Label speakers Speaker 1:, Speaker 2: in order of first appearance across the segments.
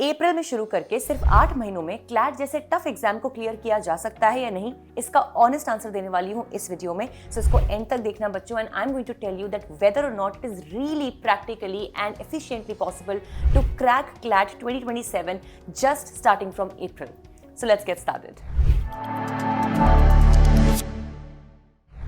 Speaker 1: अप्रैल में शुरू करके सिर्फ 8 महीनों में क्लैट जैसे टफ एग्जाम को क्लियर किया जा सकता है या नहीं, इसका ऑनेस्ट आंसर देने वाली हूं इस वीडियो में। सो इसको एंड तक देखना बच्चों, and I am going to tell you that whether और not it is really practically and efficiently possible to crack CLAT 2027 just starting from April. So let's get started.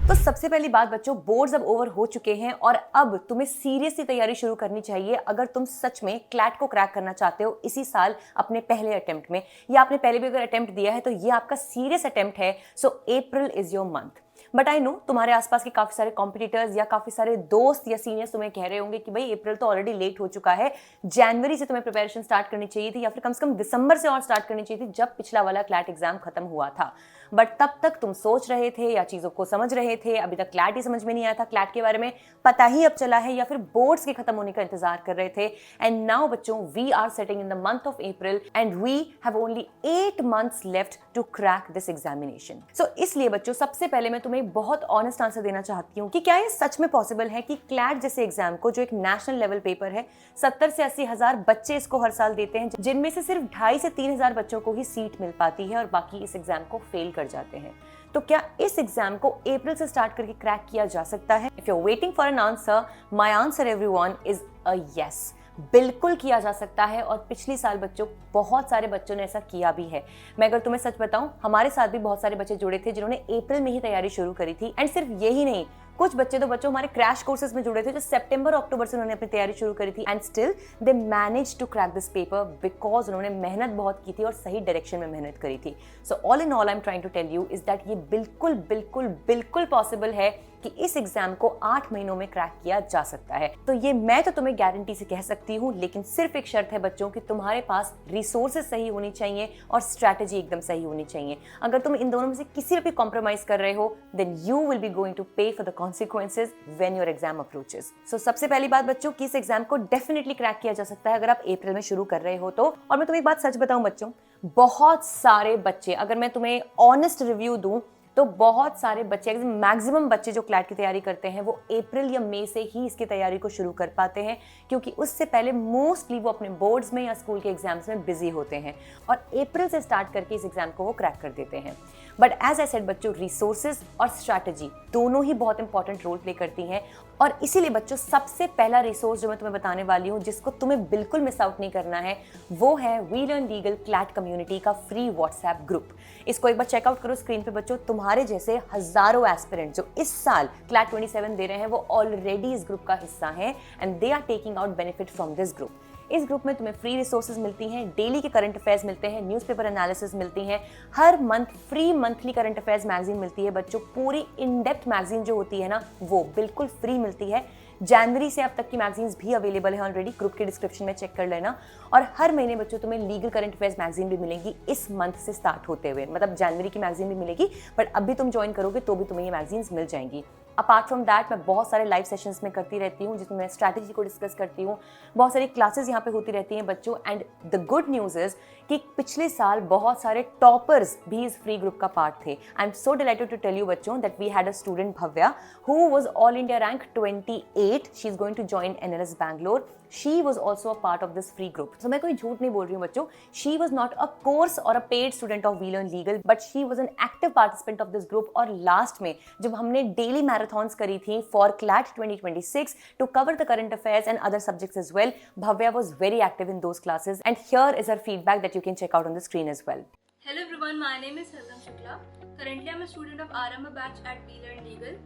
Speaker 1: तो सबसे पहली बात बच्चों, बोर्ड्स अब ओवर हो चुके हैं और अब तुम्हें सीरियसली तैयारी शुरू करनी चाहिए अगर तुम सच में क्लैट को क्रैक करना चाहते हो इसी साल अपने पहले अटेम्प्ट में, या आपने पहले भी अगर अटेम्प्ट दिया है तो ये आपका सीरियस अटेम्प्ट है। So April is your month. But I know तुम्हारे आसपास के काफी सारे कॉम्पिटिटर्स या काफी सारे दोस्त या सीनियर्स तुम्हें कह रहे होंगे कि भाई अप्रैल तो ऑलरेडी लेट हो चुका है, जनवरी से तुम्हें प्रिपरेशन स्टार्ट करनी चाहिए थी, या फिर कम से कम दिसंबर से और स्टार्ट करनी चाहिए थी जब पिछला वाला क्लैट एग्जाम खत्म हुआ था। बट तब तक तुम सोच रहे थे या चीजों को समझ रहे थे, अभी तक क्लैट ही समझ में नहीं आया था, क्लैट के बारे में पता ही अब चला है, या फिर बोर्ड्स के खत्म होने का इंतजार कर रहे थे। एंड नाउ बच्चों, we are setting in the month of April and we have only 8 months left to crack this examination. So इसलिए बच्चों, सबसे पहले मैं तुम्हें बहुत ऑनेस्ट आंसर देना चाहती हूँ कि क्या ये सच में पॉसिबल है कि क्लैट जैसे एग्जाम को, जो एक नेशनल लेवल पेपर है, 70 से 80 हजार बच्चे इसको हर साल देते हैं, जिनमें से सिर्फ 2,500 से 3,000 बच्चों को ही सीट मिल पाती है और बाकी इस एग्जाम को फेल कर जाते हैं। तो क्या इस एग्जाम को अप्रैल से स्टार्ट करके क्रैक किया जा सकता है? If you are waiting for an answer, my answer everyone is a yes. बिल्कुल किया जा सकता है, और पिछली साल बच्चों बहुत सारे बच्चों ने ऐसा किया भी है। मैं अगर तुम्हें सच बताऊं, हमारे साथ भी बहुत सारे बच्चे जुड़े थे जिन्होंने अप्रैल में ही तैयारी शुरू करी थी। एंड सिर्फ यही नहीं, कुछ बच्चे तो बच्चों हमारे क्रैश कोर्सेज में जुड़े थे जो सितंबर अक्टूबर से उन्होंने अपनी तैयारी शुरू करी थी, and still they manage to crack this paper because उन्होंने मेहनत बहुत की थी और सही डायरेक्शन में मेहनत करी थी। So all in all I am trying to tell you is that ये बिल्कुल बिल्कुल बिल्कुल पॉसिबल है कि इस एग्जाम को 8 महीनों में क्रैक किया जा सकता है। तो ये मैं तो तुम्हें गारंटी से कह सकती हूँ, लेकिन सिर्फ एक शर्त है बच्चों कि तुम्हारे पास रिसोर्सेज सही होनी चाहिए और स्ट्रैटेजी एकदम सही होनी चाहिए। अगर तुम इन दोनों में से किसी भी कॉम्प्रोमाइज कर रहे हो, then you will be going to pay for the consequences when your exam approaches. So सबसे पहली बात बच्चों, कि इस एग्जाम को डेफिनेटली क्रैक किया जा सकता है अगर आप अप्रैल में शुरू कर रहे हो तो। और मैं तुम्हें एक बात सच बताऊं बच्चों, बहुत सारे बच्चे, अगर मैं तुम्हें ऑनेस्ट रिव्यू दूं तो बहुत सारे बच्चे, मैक्सिमम बच्चे जो क्लैट की तैयारी करते हैं वो अप्रैल या मई से ही इसकी तैयारी को शुरू कर पाते हैं, क्योंकि उससे पहले मोस्टली वो अपने बोर्ड्स में या स्कूल के एग्जाम्स में बिजी होते हैं और अप्रैल से स्टार्ट करके इस एग्जाम को वो क्रैक कर देते हैं। बट एज आई सेड बच्चों, रिसोर्सेज और स्ट्रैटेजी दोनों ही बहुत इंपॉर्टेंट रोल प्ले करती हैं, और इसीलिए बच्चों सबसे पहला रिसोर्स जो मैं तुम्हें बताने वाली हूँ, जिसको तुम्हें बिल्कुल मिस आउट नहीं करना है, वो है we learn legal CLAT community का फ्री व्हाट्सएप ग्रुप। इसको एक बार चेकआउट करो स्क्रीन पे बच्चों। तुम्हारे जैसे हजारों एस्पिरेंट जो इस साल क्लैट 27 दे रहे हैं, वो ऑलरेडी इस ग्रुप का हिस्सा हैं and they are taking out benefit from this group. इस ग्रुप में तुम्हें फ्री रिसोर्सेज मिलती हैं, डेली के करंट अफेयर्स मिलते हैं, न्यूज़पेपर एनालिसिस मिलती हैं, हर month free monthly current affairs magazine मिलती है बच्चों। पूरी इन डेप्थ मैगजीन जो होती है ना, वो बिल्कुल फ्री मिलती है। जनवरी से अब तक की मैगजीन्स भी अवेलेबल है ऑलरेडी, ग्रुप के डिस्क्रिप्शन में चेक कर लेना। और हर महीने बच्चों तुम्हें लीगल करंट अफेयर्स मैगजीन भी मिलेंगी इस मंथ से स्टार्ट होते हुए, मतलब जनवरी की मैगजीन भी मिलेगी, बट अभी तुम ज्वाइन करोगे तो भी तुम्हें ये मैगजीन्स मिल जाएंगी। अपार्ट फ्रॉम दैट, मैं बहुत सारे लाइव सेशंस में करती रहती हूँ जिसमें मैं स्ट्रैटेजी को डिस्कस करती हूँ। बहुत सारी क्लासेस यहाँ पे होती रहती हैं बच्चों। And the good news is कि पिछले साल बहुत सारे टॉपर्स भी इस फ्री ग्रुप का पार्ट थे। I am so delighted to tell you बच्चों that we had a student Bhavya who was all India rank 28। She is going to join NLS Bangalore. She was also a part of this free group. So मैं कोई झूठ नहीं बोल रही हूँ बच्चों, she was not a course or a paid student of We Learn Legal, but she was an active participant of this group. और last में जब हमने डेली मैराथन्स करी थी for CLAT 2026 to cover the current affairs and other subjects as well, Bhavya was very active in those classes, and here is her feedback that you can check out on the screen as well.
Speaker 2: Hello everyone, my name is Helgam Shukla. Currently I'm a student of Aramba batch at We Learn Legal.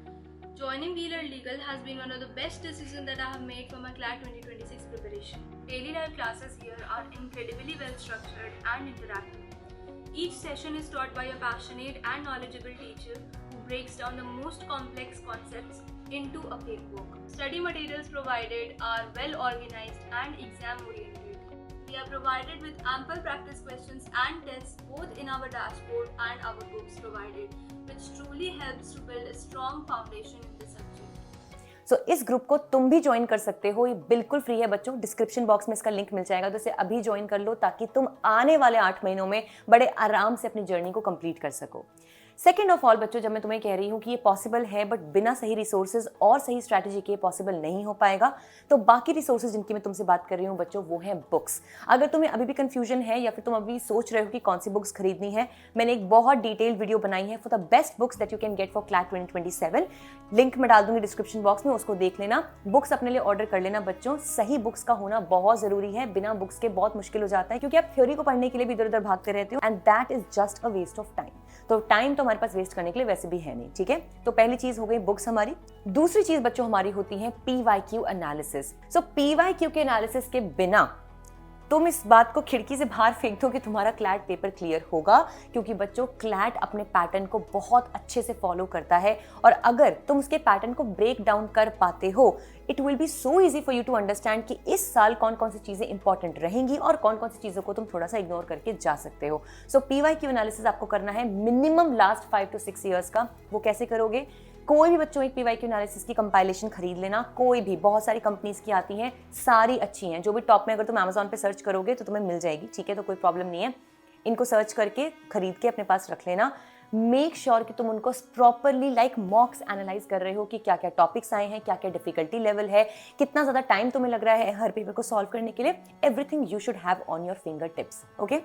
Speaker 2: Joining We Learn Legal has been one of the best decisions that I have made for my CLAT 2026 preparation. Daily live classes here are incredibly well structured and interactive. Each session is taught by a passionate and knowledgeable teacher who breaks down the most complex concepts into a quick book. Study materials provided are well organized and exam oriented. We are provided with ample practice questions and tests both in our dashboard and our books provided, which truly helps to build a strong foundation in this subject.
Speaker 1: सो इस group को तुम भी join कर सकते हो, ये बिल्कुल free है बच्चों। डिस्क्रिप्शन बॉक्स में इसका लिंक मिल जाएगा, तो इसे अभी ज्वाइन कर लो ताकि तुम आने वाले 8 महीनों में बड़े आराम से अपनी जर्नी को कंप्लीट कर सको। सेकेंड ऑफ ऑल बच्चों, जब मैं तुम्हें कह रही हूँ कि ये पॉसिबल है बट बिना सही रिसोर्सेज और सही स्ट्रैटेजी के पॉसिबल नहीं हो पाएगा, तो बाकी रिसोर्सेज जिनकी मैं तुमसे बात कर रही हूँ बच्चों, वो हैं बुक्स। अगर तुम्हें अभी भी कंफ्यूजन है या फिर तुम अभी सोच रहे हो कि कौन सी बुक्स खरीदनी है, मैंने एक बहुत डिटेल्ड वीडियो बनाई है for the best books that you can get for CLAT 2027। Link मैं डाल दूंगी डिस्क्रिप्शन बॉक्स में, उसको देख लेना। बुक्स अपने लिए ऑर्डर कर लेना बच्चों। सही बुक्स का होना बहुत जरूरी है, बिना बुक्स के बहुत मुश्किल हो जाता है, क्योंकि आप थ्योरी को पढ़ने के लिए भी इधर उधर भागते रहते हो, and that is just a waste of time. तो टाइम तो हमारे पास वेस्ट करने के लिए वैसे भी है नहीं, ठीक है। तो पहली चीज हो गई बुक्स हमारी। दूसरी चीज बच्चों हमारी होती है PYQ एनालिसिस। सो PYQ के एनालिसिस के बिना तुम इस बात को खिड़की से बाहर फेंक दो कि तुम्हारा क्लैट पेपर क्लियर होगा, क्योंकि बच्चों क्लैट अपने पैटर्न को बहुत अच्छे से फॉलो करता है, और अगर तुम उसके पैटर्न को ब्रेक डाउन कर पाते हो, it will be so easy for you to understand कि इस साल कौन कौन सी चीजें इंपॉर्टेंट रहेंगी और कौन कौन सी चीजों को तुम थोड़ा सा इग्नोर करके जा सकते हो। सो PYQ एनालिसिस आपको करना है मिनिमम लास्ट 5 to 6 ईयर्स का। वो कैसे करोगे? कोई भी बच्चों एक PYQ एनालिसिस की कंपाइलेशन खरीद लेना, कोई भी, बहुत सारी कंपनीज की आती हैं, सारी अच्छी हैं, जो भी टॉप में, अगर तुम Amazon पे सर्च करोगे तो तुम्हें मिल जाएगी, ठीक है, तो कोई प्रॉब्लम नहीं है। इनको सर्च करके खरीद के अपने पास रख लेना। मेक श्योर कि तुम उनको प्रॉपरली लाइक मॉक्स एनालाइज कर रहे हो कि क्या क्या टॉपिक्स आए हैं, क्या क्या डिफिकल्टी लेवल है, कितना ज्यादा टाइम तुम्हें लग रहा है हर पेपर को सॉल्व करने के लिए। Everything you should have on your finger tips, okay.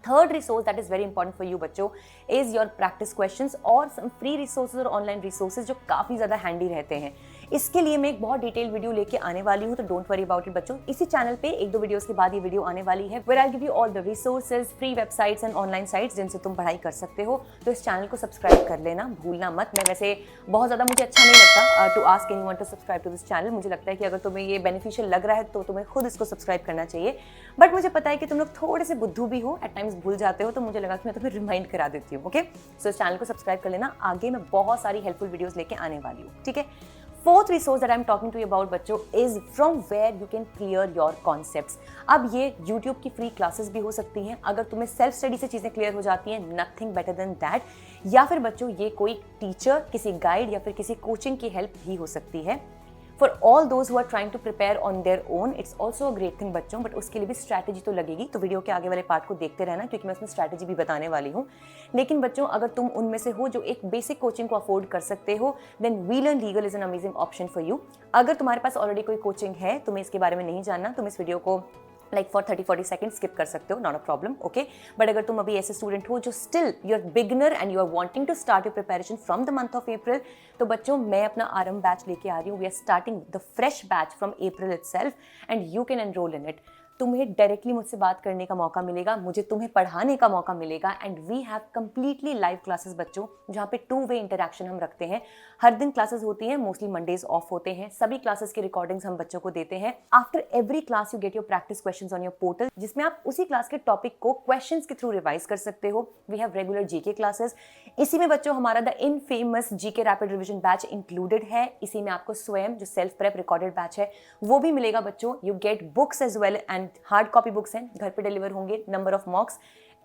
Speaker 1: Third resource that is very important for you बच्चों इज योर प्रैक्टिस क्वेश्चंस और सम फ्री रिसोर्सेज और ऑनलाइन रिसोर्सेज जो काफी ज्यादा हैंडी रहते हैं। इसके लिए मैं एक बहुत डिटेल वीडियो लेके आने वाली हूँ, तो डोंट वरी अबाउट इट बच्चों। इसी चैनल पे 1-2 वीडियोस के बाद ये वीडियो आने वाली है, where I give you all the resources, free websites and online sites जिनसे तुम पढ़ाई कर सकते हो। तो इस चैनल को सब्सक्राइब कर लेना, भूलना मत। मैं वैसे बहुत ज्यादा, मुझे अच्छा नहीं लगता to ask anyone to subscribe to this channel. मुझे लगता है कि अगर तुम्हें ये बेनिफिशियल लग रहा है तो तुम्हें खुद इसको सब्सक्राइब करना चाहिए, बट मुझे पता है कि तुम लोग थोड़े से बुद्धू भी हो, एट टाइम्स भूल जाते हो, तो मुझे लगा कि मैं तुम्हें रिमाइंड करा देती हूँ, ओके। सो इस चैनल को सब्सक्राइब कर लेना, आगे मैं बहुत सारी हेल्पफुल वीडियोस लेके आने वाली हूँ, ठीक है। Fourth resource that I am talking to you about बच्चों is from where you can clear your concepts. अब ये YouTube की फ्री क्लासेस भी हो सकती हैं, अगर तुम्हें सेल्फ स्टडी से चीजें क्लियर हो जाती हैं, नथिंग बेटर देन दैट। या फिर बच्चों ये कोई टीचर, किसी गाइड या फिर किसी कोचिंग की हेल्प भी हो सकती है। For all those who are trying to prepare on their own, it's also a great thing बच्चों, बट उसके लिए भी स्ट्रैटेजी तो लगेगी। तो वीडियो के आगे वाले पार्ट को देखते रहना, क्योंकि मैं उसमें स्ट्रैटेजी भी बताने वाली हूँ। लेकिन बच्चों अगर तुम उनमें से हो जो एक बेसिक कोचिंग को अफोर्ड कर सकते हो, then We learn Legal is an amazing option for you. अगर तुम्हारे पास ऑलरेडी कोई कोचिंग है, तुम्हें इसके बारे में नहीं जानना, तुम इस वीडियो को लाइक फॉर 30-40 सेकंड स्किप कर सकते हो, not a problem, okay. But अगर तुम अभी ऐसे स्टूडेंट हो जो still you are beginner and you are wanting to start your preparation from the month of April, तो बच्चों मैं अपना आरंभ बैच लेके आ रही हूँ। We are starting the fresh batch from April itself and you can enroll in it. तुम्हें डायरेक्टली मुझसे बात करने का मौका मिलेगा, मुझे तुम्हें पढ़ाने का मौका मिलेगा, and we have completely live classes बच्चों, जहाँ पे 2-वे इंटरेक्शन हम रखते हैं। हर दिन क्लासेस होती हैं, मोस्टली मंडेज ऑफ होते हैं। सभी क्लासेस की रिकॉर्डिंग्स हम बच्चों को देते हैं। After every class you get your practice questions on your portal, जिसमें आप उसी क्लास के टॉपिक को क्वेश्चंस के थ्रू रिवाइज कर सकते हो। We have regular GK classes. इसी में बच्चों हमारा the infamous GK rapid revision batch included है। इसी में आपको स्वयं जो सेल्फ प्रेप रिकॉर्डेड बैच है वो भी मिलेगा बच्चों। You get books as well and hard copy books हैं, घर पे डिलीवर होंगे, number of mocks,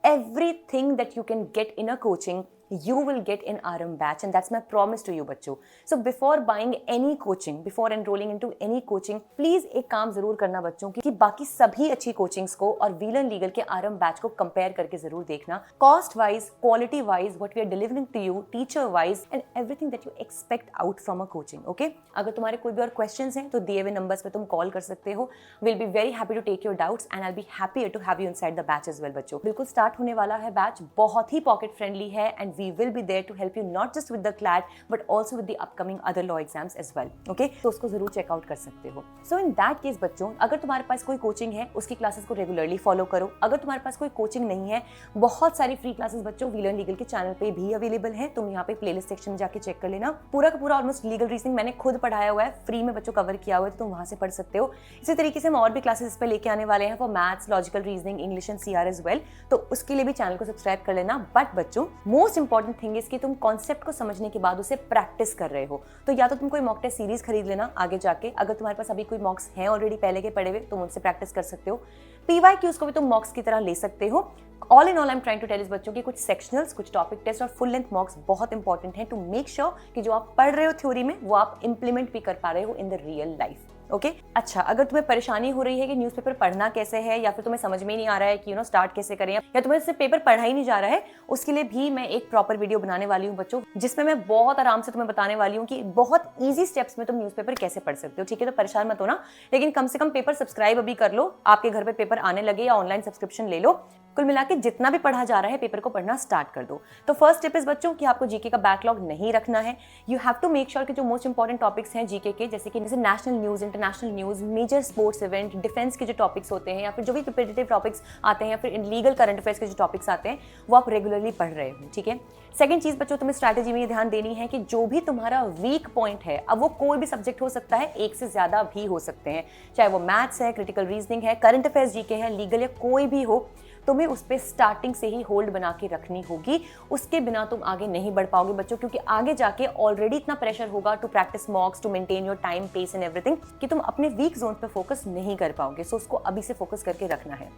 Speaker 1: everything that you can get in a coaching you will get in RM batch, and that's my promise to you बच्चों। So before buying any coaching, before enrolling into any coaching, please एक काम जरूर करना बच्चों कि बाकी सभी अच्छी कोचिंग्स को और वी लर्न लीगल के RM बैच को कंपेयर करके जरूर देखना, cost wise, quality wise, what we are delivering to you, teacher wise, and everything that you expect out from a coaching, okay. अगर तुम्हारे कोई भी और क्वेश्चंस हैं तो दिए हुए नंबर्स पे तुम कॉल कर सकते हो। Will be very happy to take your doubts and I will be happy to have you inside the batch as well बच्चों। बिल्कुल स्टार्ट होने वाला है बैच, बहुत ही पॉकेट फ्रेंडली है, and we will be there to help you not just with the CLAT but also with the upcoming other law exams as well, okay. तो उसको जरूर चेकआउट कर सकते हो। सो इन दैट केस बच्चों, अगर तुम्हारे पास कोई कोचिंग है उसकी क्लासेस को रेगुलरली फॉलो करो। अगर तुम्हारे पास कोई कोचिंग नहीं है, बहुत सारी फ्री क्लासेस बच्चों वी लर्न लीगल के चैनल पे भी अवेलेबल है। तुम यहाँ पे प्लेलिस्ट सेक्शन में जाके चेक कर लेना, पूरा का पूरा ऑलमोस्ट लीगल रीजनिंग मैंने खुद पढ़ाया हुआ है, फ्री में बच्चों कवर किया हुआ है, तो तुम वहां से पढ़ सकते हो। इसी तरीके से हम और भी क्लासेस इस पे लेके आने वाले हैं for maths, logical reasoning, English and CR as well, तो उसके लिए भी चैनल को सब्सक्राइब कर लेना। बट बच्चों मोस्ट इंपॉर्टेंट थिंग इज कि तुम कॉन्सेप्ट को समझने के बाद उसे प्रैक्टिस कर रहे हो। तो या तो तुम कोई मॉक टेस्ट सीरीज खरीद लेना आगे जाके, अगर तुम्हारे पास अभी कोई मॉक्स हैं ऑलरेडी पहले के पढ़े हुए, तुम उनसे प्रैक्टिस कर सकते हो। PYQs को भी तुम मॉक्स की तरह ले सकते हो। All in all I am trying to tell इस बच्चों की कुछ सेक्शनल्स, कुछ टॉपिक टेस्ट और फुल लेंथ मॉक्स बहुत इंपॉर्टेंट है टू मेक श्योर कि जो आप पढ़ रहे हो थ्योरी में वो आप इंप्लीमेंट भी कर पा रहे हो in the real life. Okay अच्छा, अगर तुम्हें परेशानी हो रही है कि न्यूज़पेपर पढ़ना कैसे है, या फिर तुम्हें समझ में नहीं आ रहा है कि स्टार्ट कैसे करें, या तुम्हें इससे पेपर पढ़ा ही नहीं जा रहा है, उसके लिए भी मैं एक प्रॉपर वीडियो बनाने वाली हूँ बच्चों, जिसमें मैं बहुत आराम से तुम्हें बताने वाली हूँ कि बहुत ईजी स्टेप्स में तुम न्यूज़पेपर कैसे पढ़ सकते हो। ठीक है, तो परेशान मत होना, लेकिन कम से कम पेपर सब्सक्राइब अभी कर लो, आपके घर पे पेपर आने लगे, या ऑनलाइन सब्सक्रिप्शन ले लो। कुल मिला के जितना भी पढ़ा जा रहा है पेपर को पढ़ना स्टार्ट कर दो। तो फर्स्ट टिप इज बच्चों कि आपको जीके का बैकलॉग नहीं रखना है। You have to make sure कि जो मोस्ट इंपॉर्टेंट टॉपिक्स हैं जीके के, जैसे national news, international news, major sports event, defence के जो टॉपिक्स होते हैं, या फिर जो भी रिपीटेटिव टॉपिक्स आते हैं, या फिर लीगल करंट अफेयर्स के जो टॉपिक्स आते हैं, वो आप रेगुलरली पढ़ रहे हो। ठीक है, सेकंड चीज बच्चों, तुम्हें स्ट्रैटेजी में ये ध्यान देनी है कि जो भी तुम्हारा वीक पॉइंट है, अब वो कोई भी सब्जेक्ट हो सकता है, एक से ज्यादा भी हो सकते हैं, चाहे वो मैथ्स है, क्रिटिकल रीजनिंग है, करंट अफेयर्स जीके है, लीगल या कोई भी हो, तुम्हें उस पर स्टार्टिंग से ही होल्ड बना के रखनी होगी। उसके बिना तुम आगे नहीं बढ़ पाओगे बच्चों, क्योंकि आगे जाके ऑलरेडी इतना प्रेशर होगा to practise mocks, to maintain your time, pace and everything, कि तुम अपने वीक जोन पे फोकस नहीं कर पाओगे। सो उसको अभी से फोकस करके रखना है।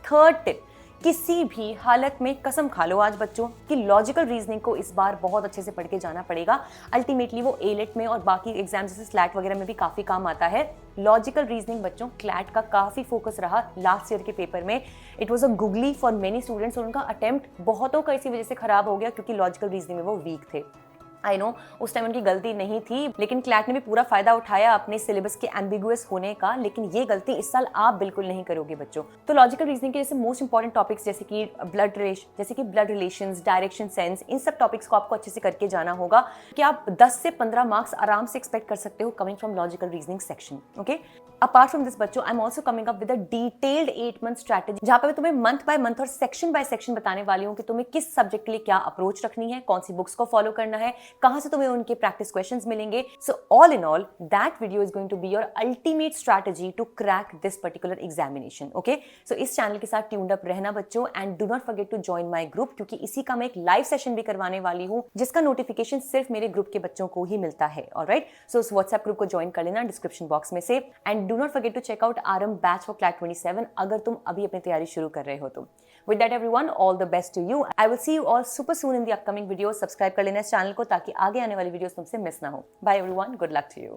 Speaker 1: थर्ड टिप, किसी भी हालत में कसम खा लो आज बच्चों कि लॉजिकल रीजनिंग को इस बार बहुत अच्छे से पढ़ के जाना पड़ेगा। अल्टीमेटली वो एलेट में और बाकी एग्जाम जैसे स्लैट वगैरह में भी काफी काम आता है। लॉजिकल रीजनिंग बच्चों क्लैट का काफी फोकस रहा लास्ट ईयर के पेपर में। It was a googly for many students, और उनका अटेम्प्ट बहुतों का इसी वजह से खराब हो गया क्योंकि लॉजिकल रीजनिंग में वो वीक थे। आई नो उस टाइम उनकी गलती नहीं थी, लेकिन क्लैट ने भी पूरा फायदा उठाया अपने सिलेबस के एम्बिगुअस होने का। लेकिन ये गलती इस साल आप बिल्कुल नहीं करोगे बच्चों। तो लॉजिकल रीजनिंग के जैसे मोस्ट इंपॉर्टेंट टॉपिक्स जैसे कि ब्लड रिलेशंस, डायरेक्शन सेंस, इन सब टॉपिक्स को आपको अच्छे से करके जाना होगा कि आप 10 से 15 मार्क्स आराम से एक्सपेक्ट कर सकते हो coming from logical reasoning section. Okay, apart from this बच्चों, I am also coming up with a detailed 8 month strategy, जहां पे मैं तुम्हें मंथ बाय मंथ और सेक्शन बाय सेक्शन बताने वाली हूँ कि तुम्हें किस सब्जेक्ट के लिए क्या अप्रोच रखनी है, कौन सी बुक्स को फॉलो करना है, कहां से तुम्हें उनके प्रैक्टिस क्वेश्चंस मिलेंगे। So all in all that video is going to be your ultimate strategy to crack this particular examination. Okay, so इस चैनल के साथ ट्यून्ड अप रहना बच्चों, and do not forget to join my group, क्योंकि इसी का मैं एक लाइव सेशन भी करवाने वाली हूँ जिसका नोटिफिकेशन सिर्फ मेरे ग्रुप के बच्चों को ही मिलता है। ऑलराइट, सो उस व्हाट्सएप ग्रुप को ज्वाइन कर लेना डिस्क्रिप्शन बॉक्स में से, and do not forget to check out RM batch for CLAT 27 अगर तुम अभी अपनी तैयारी शुरू कर रहे हो तो। With that everyone, all the best to you. I will see you all super soon in the upcoming videos. Subscribe कर लेना इस चैनल को ताकि आगे आने वाली वीडियोस तुमसे मिस ना हो। Bye everyone, good luck to you.